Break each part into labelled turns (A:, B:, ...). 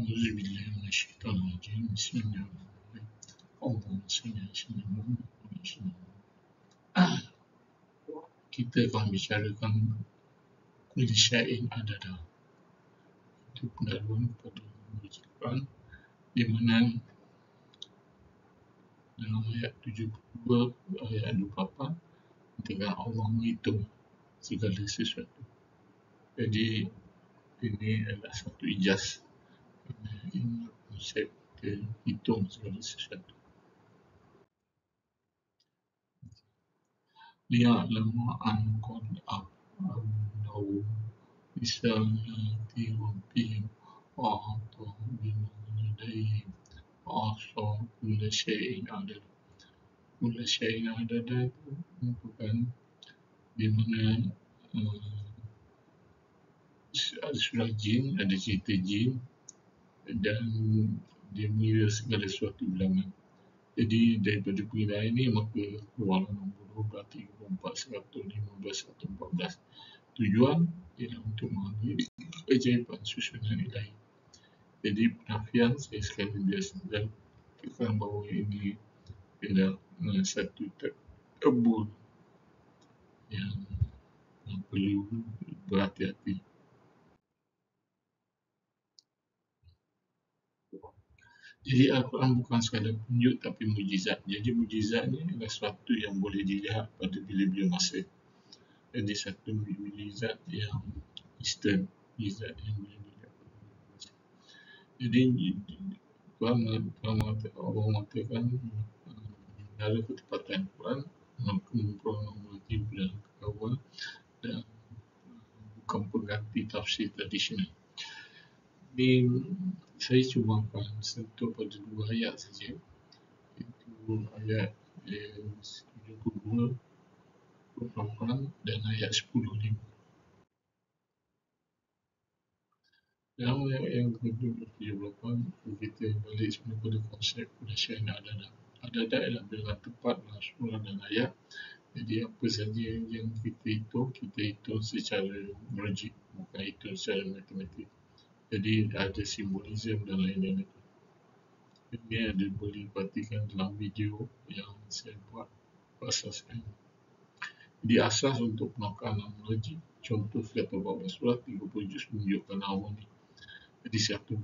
A: أعوذ بالله من الشيطان الرجيم بسم الله الرحمن الرحيم اللهم صل على سيدنا Muhammad. Kita akan bicarakan kulli syai'in adada. Itu pendahuluan kepada Al-Quran di mana dalam ayat 72 ayat 24 ketika Allah menghitung segala sesuatu. Jadi ini adalah satu ijaz konsep kita hitung segala sesuatu. Liya'lama an qad ablaw risalati rabbihim wa ahata bima ladayhim wa ahsa kulla syai'in adada. Kulla syai'in adada itu merupakan di mana surah jin, ada cerita jin dan dia mengira segala sesuatu bilangan. Jadi daripada pengiraan ini maka keluarlah nombor 12, 34, 115, 114. Tujuan ialah untuk mengambil keajaiban susunan ilahi. Jadi penafian saya sekali biasa katakan bahawa ini adalah satu takabur yang perlu berhati-hati. Jadi Al-Quran bukan sekadar penunjuk tapi mujizat. Jadi mujizat ni adalah sesuatu yang boleh dilihat pada bila-bila masa. Jadi satu mujizat yang instant, mujizat yang boleh dilihat pada bila-bila masa. Jadi Allah mengatakan dalam ketepatan Quran mempronomosi dalam kekawal dan bukan pengganti tafsir tradisional. Ini saya cuma akan sentuh pada dua ayat saja, iaitu ayat 72 dan ayat 10. Dalam ayat yang ke-78 kita balik semula pada konsep kulli syai'in adada. Adada ialah bilangan tepat dalam surah dan ayat. Jadi apa saja yang kita hitung secara logik, bukan hitung secara matematik. Jadi ada simbolisme dan lain-lain. Ini ada boleh perhatikan dalam video yang saya buat asaskan. Jadi asas untuk penakaan logik, contoh 114 surah 30 juz menunjukkan awal ni. Jadi 114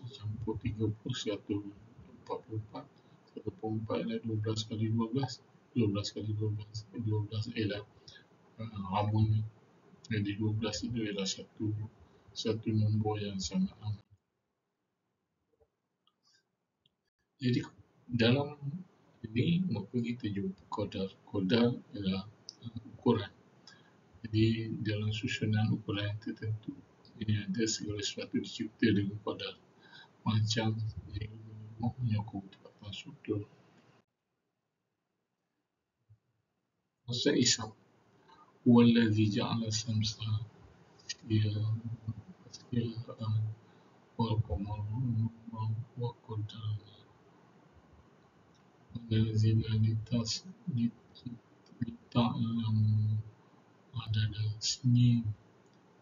A: campur 30, 144. 144 adalah 12 kali 12, 12 kali 12, 12 ialah harmoni. Jadi 12 itu ialah satu nombor yang sangat aman. Jadi dalam ini maka kita jumpa qadar. Qadar ialah ukuran. Jadi dalam susunan ukuran yang tertentu ini ada segala sesuatu dicipta dengan qadar. Macam ilmu menyokong tepatan struktur. Konsep hisab. Wallazi ja'ala samsa wal qamara wa qaddara Nazila lita'lamu adada sinin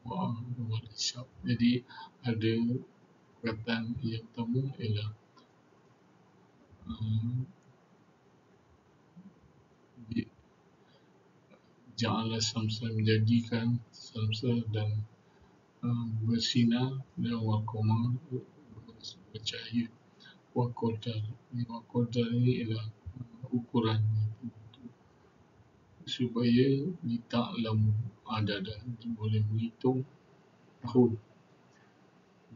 A: wal hisab. Jadi ada perkataan yang pertama ialah ja'ala samsa, menjadikan samsa dan bersinar, dan wal qamar bercahaya. Wa qaddar ini ialah ukuran supaya lita'lamu adada, boleh menghitung tahun.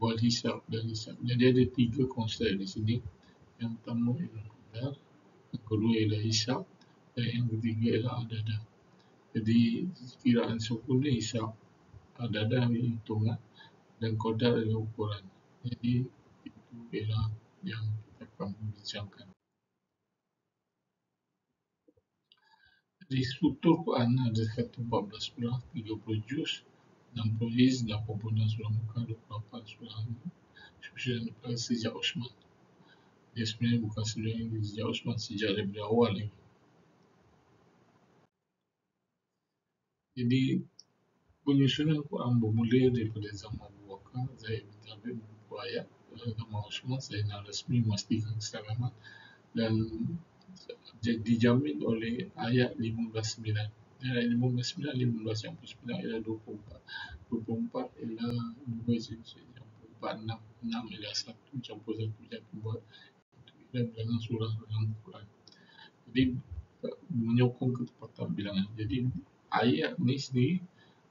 A: Wal hisab dan hisab. Jadi ada tiga konsep di sini. Yang pertama ialah qadar, yang kedua ialah hisab, dan yang ketiga ialah adada. Jadi kiraan sempurna hisab, adada hitungan, dan qadar adalah ukuran. Jadi itu ialah yang kita akan bincangkan. Di struktur Quran ada 114 surah, 30 juz, 60 hizb, 86 surah Mekah, 28 surah sejak Osman. Dia sebenarnya bukan sejak Osman, sejak daripada awal lagi. Jadi penyusunan Quran bermula daripada zaman Abu Bakar, Zaid bin Thabit beberapa ayat Agama Osman secara resmi memastikan keselamatan dan dijamin oleh ayat 15.9. Ayat 15.9, 15.9 ialah 24. 24 ialah 2 campur 4, 6, 6 ialah 1 campur 1 campur 2. Itu ialah bilangan surah dalam Quran. Jadi menyokong ketepatan bilangan. Jadi ayat ni sendiri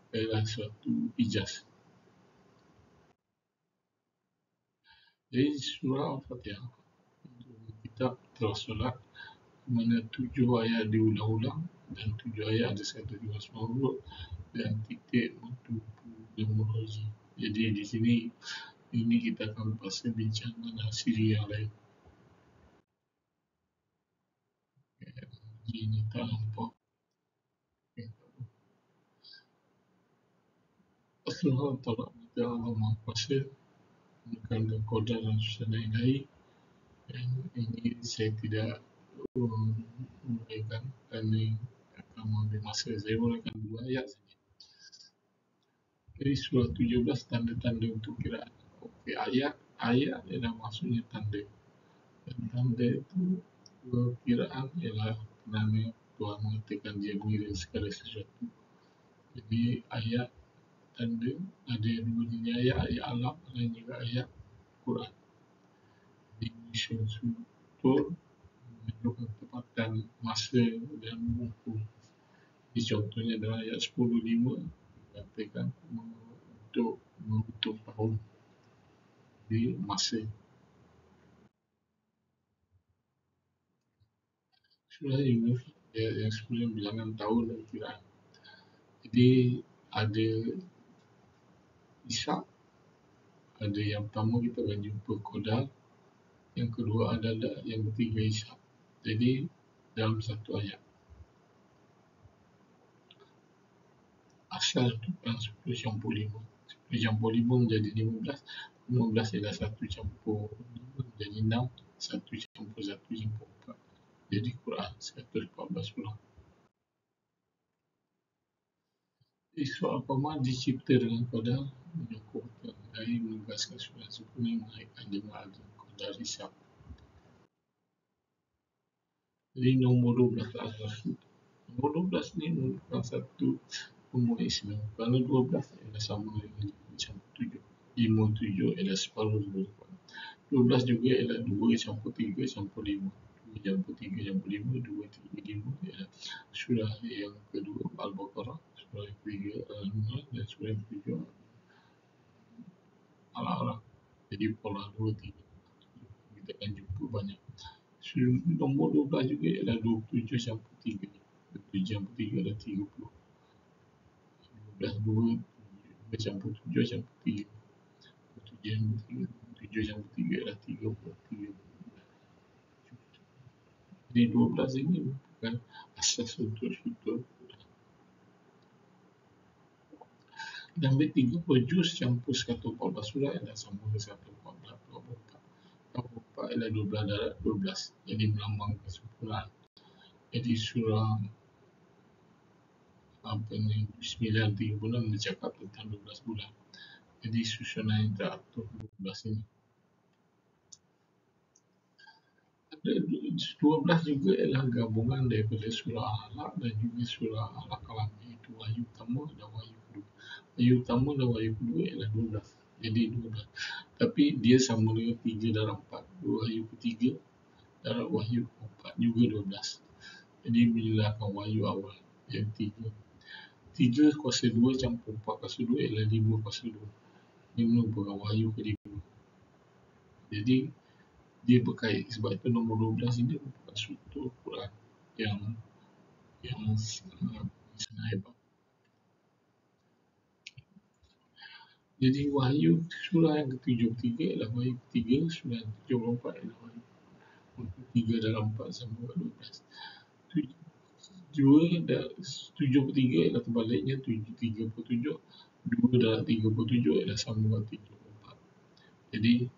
A: adalah suatu ijaz. Jadi surah Al-Fatihah kita terus solat mana 7 ayat diulang-ulang dan 7 ayat ada satu dua huruf dan titik untuk emoji. Jadi di sini ini kita akan pasal bincang dengan siri yang lain. Ini tak nampak. Surah Al-Talaq kita Allah Maha Kuasa menekankan kodar dan suasana ilahi. Dan ini saya tidak menguraikan kerana akan mengambil masa. Saya uraikan 2 ayat saja. Jadi surah 17 tanda-tanda untuk kiraan. Okey, ayat ialah maksudnya tanda. Dan tanda itu kiraan ialah kerana Tuhan mengatakan dia mengira segala sesuatu. Jadi ayat tanda ada 2 jenis ayat, ayat alam dan juga ayat Quran. Jadi sutur menunjukkan ketepatan masa dan waktu. Jadi contohnya dalam ayat 10.5 dikatakan untuk menghitung tahun di masa. Surah Yunus yang 10 bilangan tahun dan kiraan. Jadi ada isyak, ada yang pertama kita akan jumpa kodar, yang kedua adalah yang ketiga isyak. Jadi dalam satu ayat. Asal tu kan 10 campur 5. 10 campur 5 menjadi 15. 15 ialah 1 campur 5 menjadi 6. 1 campur 1 campur 4. Jadi Quran 114 surah. Surah Al-Qamar dicipta dengan qadar menyokong dari menegaskan surah sempurna menaikkan jemaah dan qadar hisab. Jadi nombor 12 Al-Rasul. Nombor 12 ni merupakan satu nombor istimewa kerana 12 ialah sama dengan macam 7. 5 7 ialah separuh 12 juga ialah 2 campur 3 campur 5. 2 campur 3 campur 5, 2 3 5 ialah surah yang kedua Al-Baqarah, surah yang ketiga Al-Imran dan surah yang ketujuh Al-A'raf. Jadi pola 2 3 kita akan jumpa banyak. Nombor 12 juga ialah 27 campur 3. 27 campur 3 adalah 30. 12 2 campur 7 campur 3. 7 campur 3 adalah 33. Jadi 12 ini bukan asas untuk syukur. Dan ambil 30 juz campur 114 surah adalah sama dengan 114 24 ialah 12 darat 12. Jadi melambangkan kesempurnaan. Jadi surah apa ni 936 bercakap tentang 12 bulan. Jadi susunan yang teratur 12 ini. Ada 12 juga ialah gabungan daripada surah Al-Alaq dan juga surah Al-Qalam, iaitu wahyu pertama dan wahyu kedua. Wahyu pertama dan wahyu kedua ialah 12. Jadi 12. Tapi dia sama dengan 3 darab 4. Wahyu ketiga darab wahyu keempat juga 12. Jadi menjelaskan wahyu awal yang 3. 3 kuasa 2 campur 4 kuasa 2 ialah 5 kuasa 2. Ini merupakan wahyu kedua. Jadi dia berkait sebab itu nombor 12 ini merupakan struktur Quran yang sangat hebat. Jadi wahyu surah yang ke-73 ialah wahyu ketiga, surah yang ke-74 ialah wahyu ketiga dalam 4 sampai 12. 73 ialah terbaliknya 37. 2 dalam 37 ialah sama dengan 34. Jadi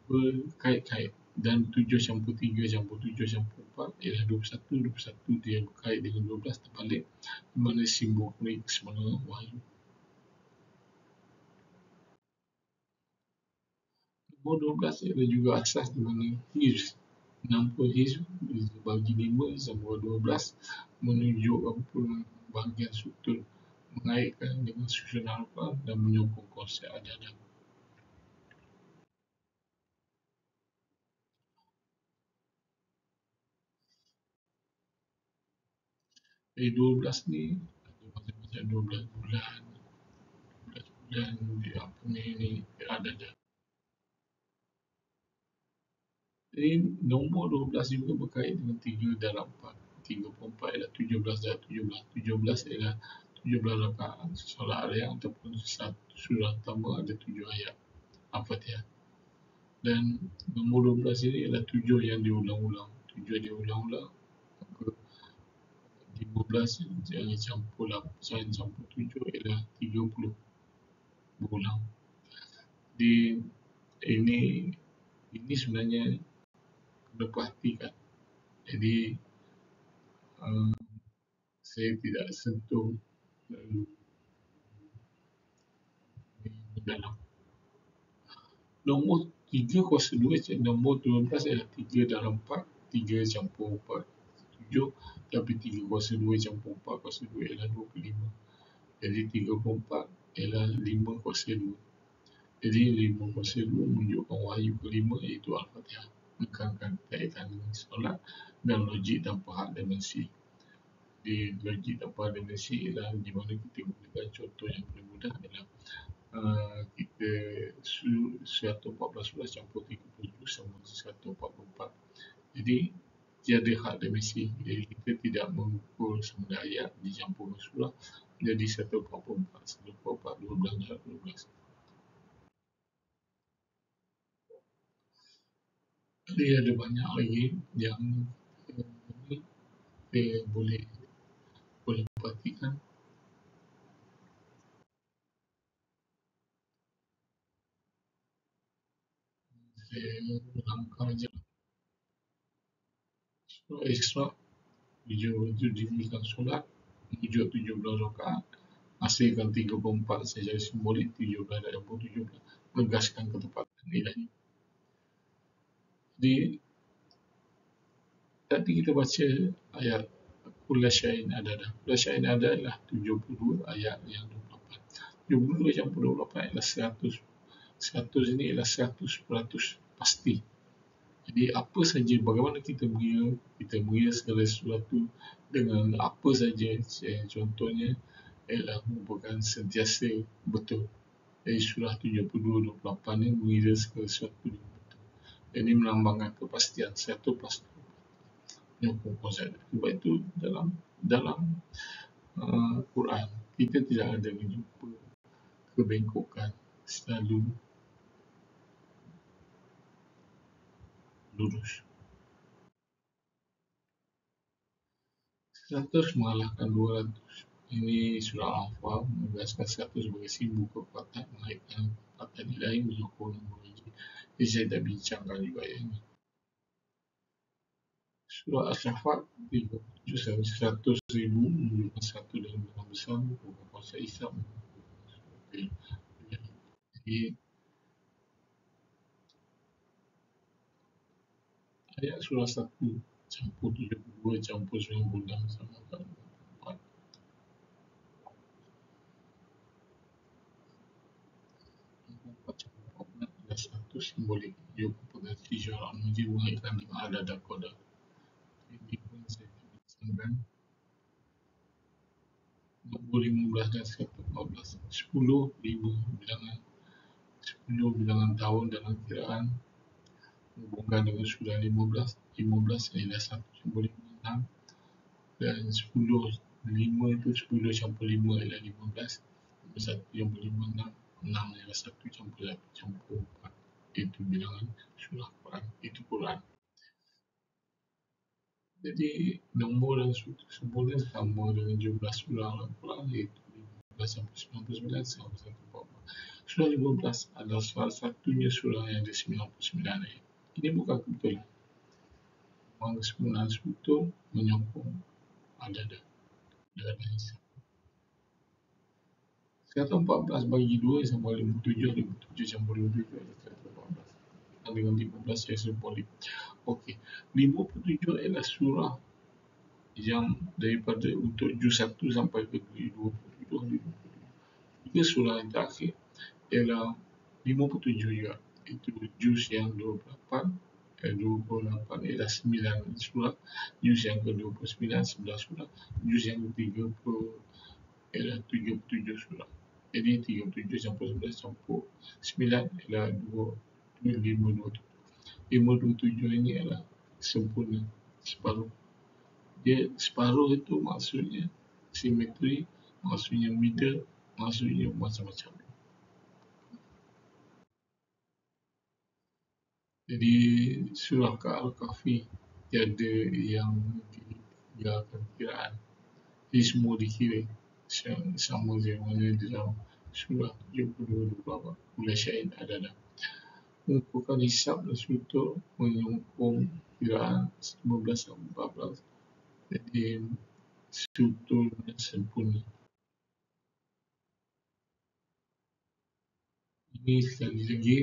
A: berkait-kait dan 7 campur 3 campur 7 campur 4 ialah 21. 21 dia berkait dengan 12 terbalik di mana simbolik sebenarnya wahyu. Nombor 12 ialah juga asas di mana hizb. Nombor hizb bagi 5 sama 12 menunjukkan bahagian struktur mengaitkan dengan susunan Al-Quran dan menyokong konsep adat. Dari 12 ni ada macam-macam 12 bulan, 12 bulan di apa ni ada. Jadi nombor 12 juga berkait dengan 3 dalam 4. 3/4 ialah 17 dan 17. 17 ialah 17 rakaat solat harian ataupun surah tambah ada 7 ayat Al-Fatihah. Dan nombor 12 ini ialah 7 yang diulang-ulang. 7 diulang-ulang. Maka 15 jangan campur 7 ialah 30 berulang. Di ini sebenarnya kena perhatikan. Jadi saya tidak sentuh dalam nombor 3 kuasa 2, nombor 12 ialah 3 dalam 4, 3 campur 4, 7, tapi 3 kuasa 2 campur 4 kuasa 2 ialah 25. Jadi 3/4 ialah 5 kuasa 2. Jadi 5 kuasa 2 menunjukkan wahyu kelima iaitu Al-Fatihah. Menekankan kaitan dengan solat dan logik tanpa had dimensi. Di logik tanpa had dimensi ialah di mana kita gunakan contoh yang paling mudah ialah kita 114 campur 30 sama 144. Jadi tiada had dimensi. Jadi kita tidak mengukur sama ada ayat dicampur dengan surah jadi 144, 144, 12, 12. Jadi ada banyak lagi yang kita boleh perhatikan. Saya langkah je. Surah Isra, didirikan solat, menuju 17 rakaat, hasilkan 3/4 secara simbolik, 17 dan 17, menegaskan ketepatan ilahi. Jadi, tadi kita baca ayat Kulla syai'in adadah. Kulla syai'in adadah adalah 72 ayat yang 28. 72 campur 28 ialah 100. 100 ini ialah 100% pasti. Jadi apa saja, bagaimana kita mengira segala sesuatu dengan apa saja, contohnya ialah merupakan sentiasa betul. Jadi surah 72-28 ini mengira segala sesuatu dengan betul. Ini melambangkan kepastian, satu pasti. Menyokong konsep. Sebab itu dalam Quran kita tidak ada menjumpa kebengkokan, selalu lurus. 100 mengalahkan 200. Ini surah Al-Anfal menegaskan 100 sebagai simbol kekuatan mengaitkan kekuatan ilahi menyokong nombor hijri. Jadi saya dah bincangkan juga ini. Surah Al-Shafat 100,000 menunjukkan satu dalam bilangan besar merupakan konsep Islam. Jadi ayat surah 1 campur 72 campur 96 sama kan 4. Campur 1 simbolik dia merupakan sejarah menjadi mengaitkan dengan adat dan kodak. Ini pun saya bincangkan nombor 15 dan 114. 10, 5 bilangan 10 bilangan tahun dalam kiraan menghubungkan dengan surah 15. 15 ialah 1 campur 5, 6 dan 10, 5 itu 10 campur 5 ialah 15. 1 campur 5, 6. 6 ialah 1 campur 1 campur 4. Itu bilangan surah Quran. Itu Quran. Jadi nombor dan sebenarnya sama dengan jumlah surah Al-Quran iaitu 15 sampai 99 sampai 144. Surah 15 adalah salah satunya surah yang ada 99 ayat. Ini bukan kebetulan. Memang sebenarnya betul menyokong ada Isa. 114 bagi 2 sama 57, 57 campur 57 adalah 114. dengan 15 yang simbolik. Okey, 57 adalah surah yang daripada untuk juz 1 sampai ke 27. Tiga surah yang terakhir ialah 57 juga. Itu juz yang 28, 28 ialah 9 surah, juz yang ke-29 11 surah, juz yang ke-30 ialah 77 surah. Jadi 37 campur 11 campur 9 ialah 527. 527 ini adalah sempurna, separuh. Dia separuh itu maksudnya simetri, maksudnya middle, maksudnya macam-macam. Jadi surah Al-Kahfi tiada yang ditinggalkan kiraan. Jadi semua dikira sama je mana dalam surah 72 mulai syair ada. Mengumpulkan hisab dan struktur menyokong kiraan 15 sampai 14. Jadi strukturnya sempurna. Ini sekali lagi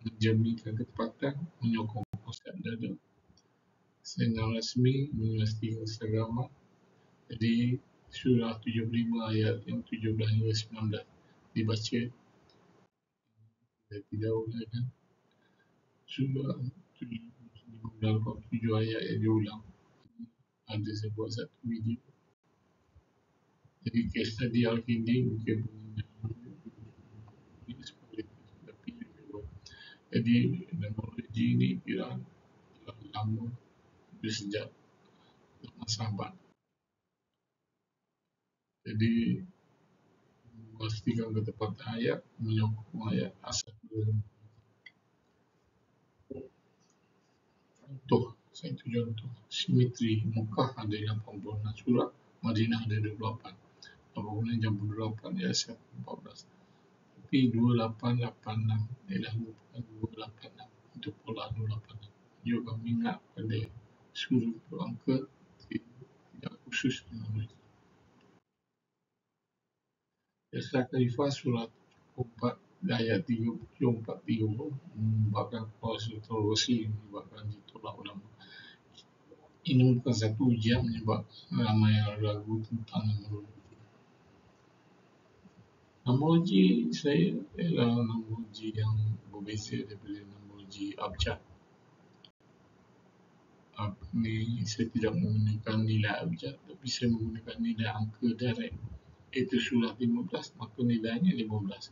A: menjaminkan ketepatan, menyokong konsep dada, secara rasmi memastikan seragama. Jadi surah 75 ayat yang 17 hingga 19 dibaca tidak ulang. Surah 7 ayat yang diulang. Ada saya buat satu video. Jadi case tadi Al-Kindi mungkin jadi teknologi ini kira lama sejak zaman sahabat. Jadi memastikan ketepatan ayat, menyokong ayat asal. Contoh, satu contoh, simetri Mekah ada 86 surah, Madinah ada 28. Apabila jam 28 ya 14. Tapi 2886 ialah bukan 286 untuk pola 286. Juga kami ingat pada surah angka tidak khusus dengan mereka. Dasar Khalifah surah 4 ayat 34-30 menyebabkan kontroversi, menyebabkan ditolak ulama. Ini bukan satu ujian menyebabkan ramai yang ragu tentang numerologi. Numerologi saya ialah numerologi yang berbeza daripada numerologi abjad. Ni saya tidak menggunakan nilai abjad, tapi saya menggunakan nilai angka direct. Itu surah 15, maka nilainya 15.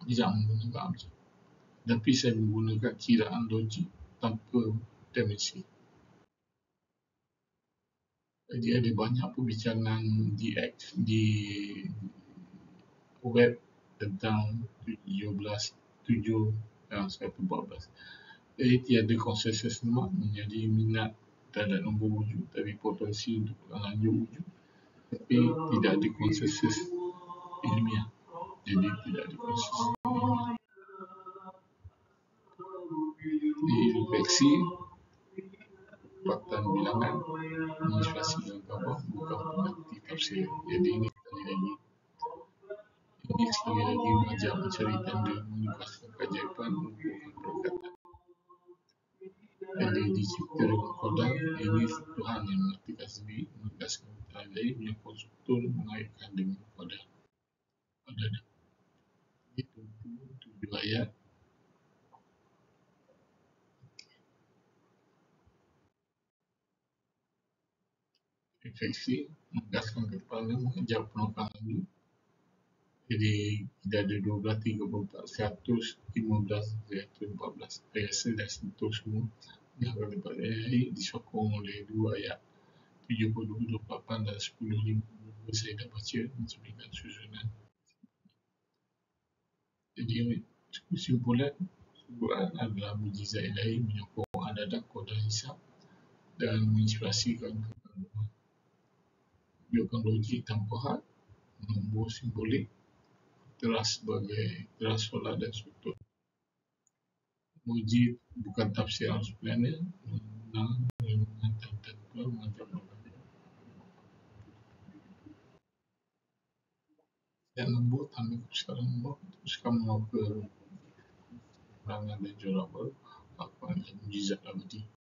A: Tidak menggunakan abjad. Tapi saya menggunakan kiraan logik tanpa dimensi. Jadi ada banyak perbincangan di web tentang 17, 7 dan 114. Jadi tiada konsensus semak menjadi minat terhadap nombor wujud, tapi potensi untuk lanjut wujud. Tapi tidak ada konsensus ilmiah. Jadi tidak ada konsensus ilmiah. Diinfeksi kekuatan bilangan menginspirasi dalam khabar bukan pengerti tafsir. Jadi ini sekali lagi mengajak mencari tanda, menguaskan keajaiban, mengumpulkan perkataan. Jadi dicipta dengan kodam, ini Tuhan yang mengertikan sendiri, menegaskan keterangan lain, menyokong struktur, mengaitkan dengan kodam. Itu 7 ayat. Infeksi, menegaskan keterangan, mengajak penolakan lanjut. Jadi kita ada 12, 34, 100, 15, 114. Saya rasa dah sentuh semua. Yang akan dapat disokong oleh 2 ayat 72, 28 dan 10, 5. Saya dah baca mencerminkan susunan. Jadi kesimpulan, Quran adalah mujizat ilahi menyokong adadah kodam hisab dan menginspirasikan kekagumuan. Menunjukkan logik tanpa had, nombor simbolik, teras sebagai teras solat dan struktur. Muji bukan tafsir al-Subhanahu yang lembut, kami sekarang teruskan ke peperangan dan juga mukjizat abadi.